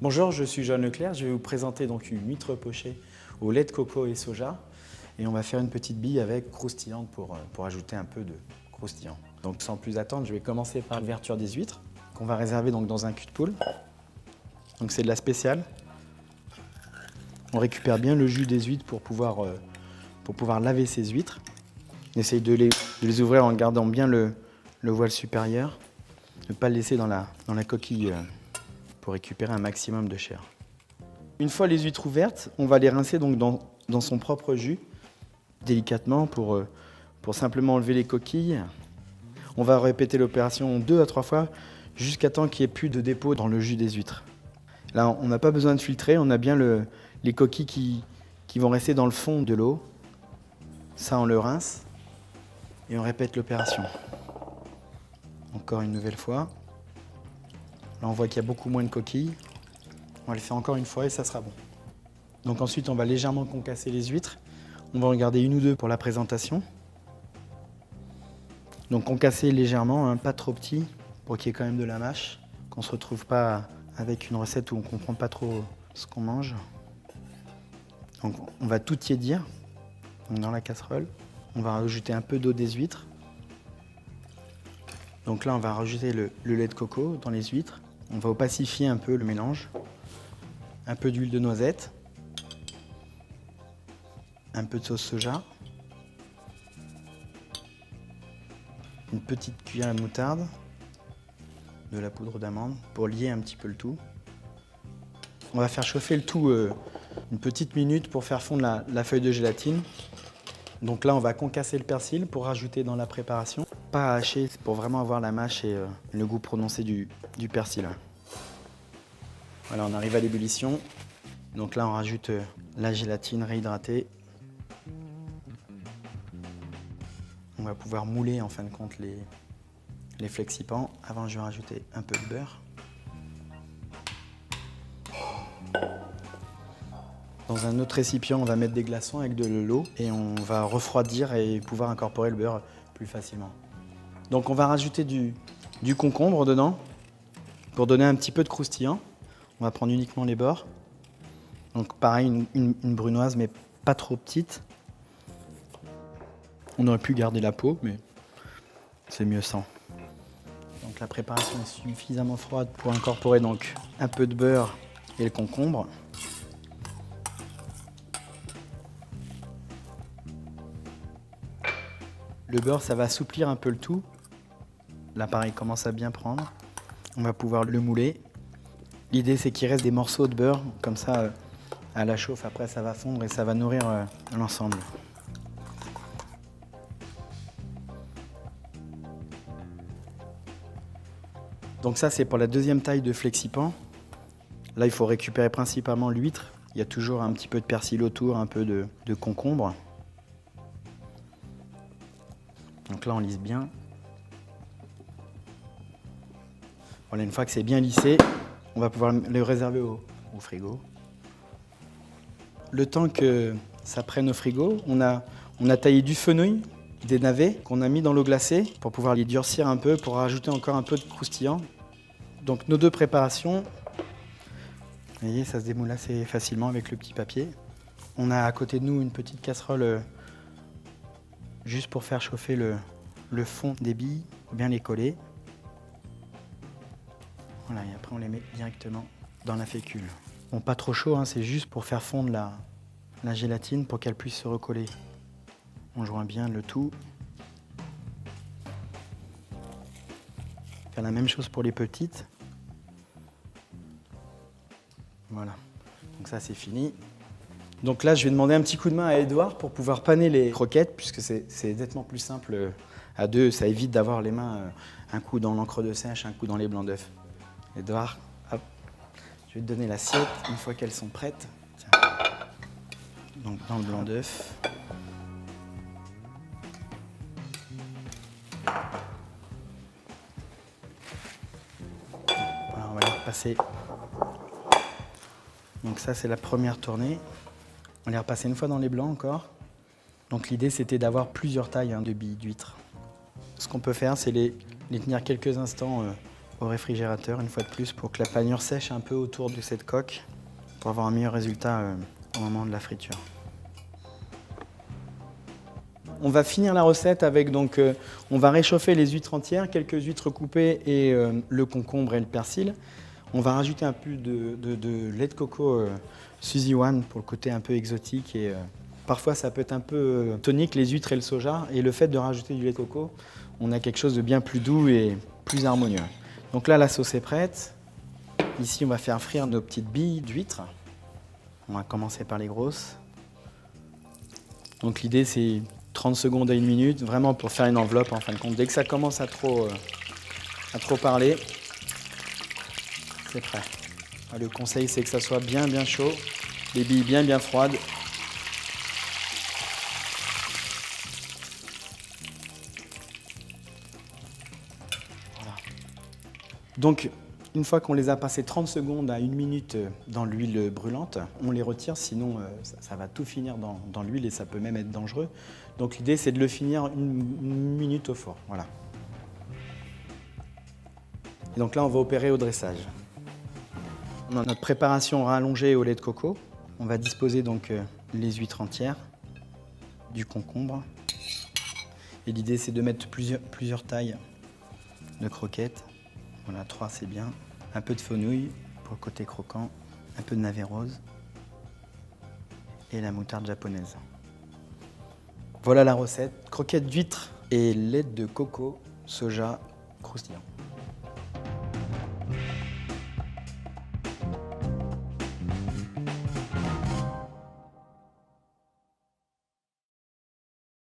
Bonjour, je suis Joanne Leclerc. Je vais vous présenter donc une huître pochée au lait de coco et soja. Et on va faire une petite bille avec croustillante pour ajouter un peu de croustillant. Donc sans plus attendre, je vais commencer par l'ouverture des huîtres qu'on va réserver donc dans un cul de poule. Donc c'est de la spéciale. On récupère bien le jus des huîtres pour pouvoir laver ces huîtres. On essaye de les ouvrir en gardant bien le voile supérieur. Ne pas le laisser dans la coquille pour récupérer un maximum de chair. Une fois les huîtres ouvertes, on va les rincer donc dans son propre jus, délicatement pour simplement enlever les coquilles. On va répéter l'opération 2 à 3 fois jusqu'à temps qu'il n'y ait plus de dépôt dans le jus des huîtres. Là, on n'a pas besoin de filtrer, on a bien les coquilles qui vont rester dans le fond de l'eau. Ça, on le rince et on répète l'opération. Encore une nouvelle fois. Là, on voit qu'il y a beaucoup moins de coquilles. On va le faire encore une fois et ça sera bon. Donc ensuite, on va légèrement concasser les huîtres. On va en garder une ou deux pour la présentation. Donc concasser légèrement, hein, pas trop petit, pour qu'il y ait quand même de la mâche, qu'on ne se retrouve pas avec une recette où on ne comprend pas trop ce qu'on mange. Donc on va tout tiédir dans la casserole. On va rajouter un peu d'eau des huîtres. Donc là, on va rajouter le lait de coco dans les huîtres. On va opacifier un peu le mélange. Un peu d'huile de noisette. Un peu de sauce soja. Une petite cuillère à moutarde. De la poudre d'amande pour lier un petit peu le tout. On va faire chauffer le tout une petite minute pour faire fondre la feuille de gélatine. Donc là, on va concasser le persil pour rajouter dans la préparation. Pas hacher, c'est pour vraiment avoir la mâche et le goût prononcé du persil. Voilà, on arrive à l'ébullition. Donc là, on rajoute la gélatine réhydratée. On va pouvoir mouler en fin de compte les flexipans. Avant, je vais rajouter un peu de beurre. Dans un autre récipient, on va mettre des glaçons avec de l'eau et on va refroidir et pouvoir incorporer le beurre plus facilement. Donc on va rajouter du concombre dedans pour donner un petit peu de croustillant. On va prendre uniquement les bords. Donc pareil, une brunoise mais pas trop petite. On aurait pu garder la peau, mais c'est mieux sans. Donc la préparation est suffisamment froide pour incorporer donc un peu de beurre et le concombre. Le beurre, ça va assouplir un peu le tout. L'appareil commence à bien prendre. On va pouvoir le mouler. L'idée, c'est qu'il reste des morceaux de beurre. Comme ça, à la chauffe, après, ça va fondre et ça va nourrir l'ensemble. Donc ça, c'est pour la deuxième taille de flexipan. Là, il faut récupérer principalement l'huître. Il y a toujours un petit peu de persil autour, un peu de concombre. Donc là, on lisse bien. Voilà, une fois que c'est bien lissé, on va pouvoir le réserver au frigo. Le temps que ça prenne au frigo, on a taillé du fenouil, des navets qu'on a mis dans l'eau glacée pour pouvoir les durcir un peu, pour rajouter encore un peu de croustillant. Donc nos deux préparations, vous voyez, ça se démoule assez facilement avec le petit papier. On a à côté de nous une petite casserole juste pour faire chauffer le fond des billes, pour bien les coller. Voilà, et après on les met directement dans la fécule. Bon, pas trop chaud, hein, c'est juste pour faire fondre la gélatine pour qu'elle puisse se recoller. On joint bien le tout. Faire la même chose pour les petites. Voilà, donc ça c'est fini. Donc là, je vais demander un petit coup de main à Edouard pour pouvoir paner les croquettes, puisque c'est nettement plus simple à deux. Ça évite d'avoir les mains, un coup dans l'encre de sèche, un coup dans les blancs d'œufs. Edouard, hop, je vais te donner l'assiette une fois qu'elles sont prêtes. Tiens. Donc dans le blanc d'œuf. Voilà, on va les repasser. Donc ça, c'est la première tournée. On les repasse une fois dans les blancs encore. Donc l'idée, c'était d'avoir plusieurs tailles de billes d'huîtres. Ce qu'on peut faire, c'est les tenir quelques instants au réfrigérateur une fois de plus pour que la panure sèche un peu autour de cette coque pour avoir un meilleur résultat au moment de la friture. On va finir la recette avec on va réchauffer les huîtres entières, quelques huîtres coupées et le concombre et le persil. On va rajouter un peu de lait de coco Suzy One pour le côté un peu exotique et parfois ça peut être un peu tonique les huîtres et le soja et le fait de rajouter du lait de coco, on a quelque chose de bien plus doux et plus harmonieux. Donc là la sauce est prête. Ici on va faire frire nos petites billes d'huîtres. On va commencer par les grosses. Donc l'idée c'est 30 secondes à 1 minute, vraiment pour faire une enveloppe en fin de compte. Dès que ça commence à trop parler, c'est prêt. Le conseil, c'est que ça soit bien chaud, les billes bien froides. Voilà. Donc, une fois qu'on les a passés 30 secondes à 1 minute dans l'huile brûlante, on les retire, sinon ça va tout finir dans l'huile et ça peut même être dangereux. Donc l'idée, c'est de le finir 1 minute au four. Voilà. Et donc là, on va opérer au dressage. On a notre préparation rallongée au lait de coco. On va disposer donc les huîtres entières, du concombre. Et l'idée, c'est de mettre plusieurs tailles de croquettes. Voilà, 3 c'est bien. Un peu de fenouil pour le côté croquant, un peu de navet rose et la moutarde japonaise. Voilà la recette, croquettes d'huîtres et lait de coco soja croustillant.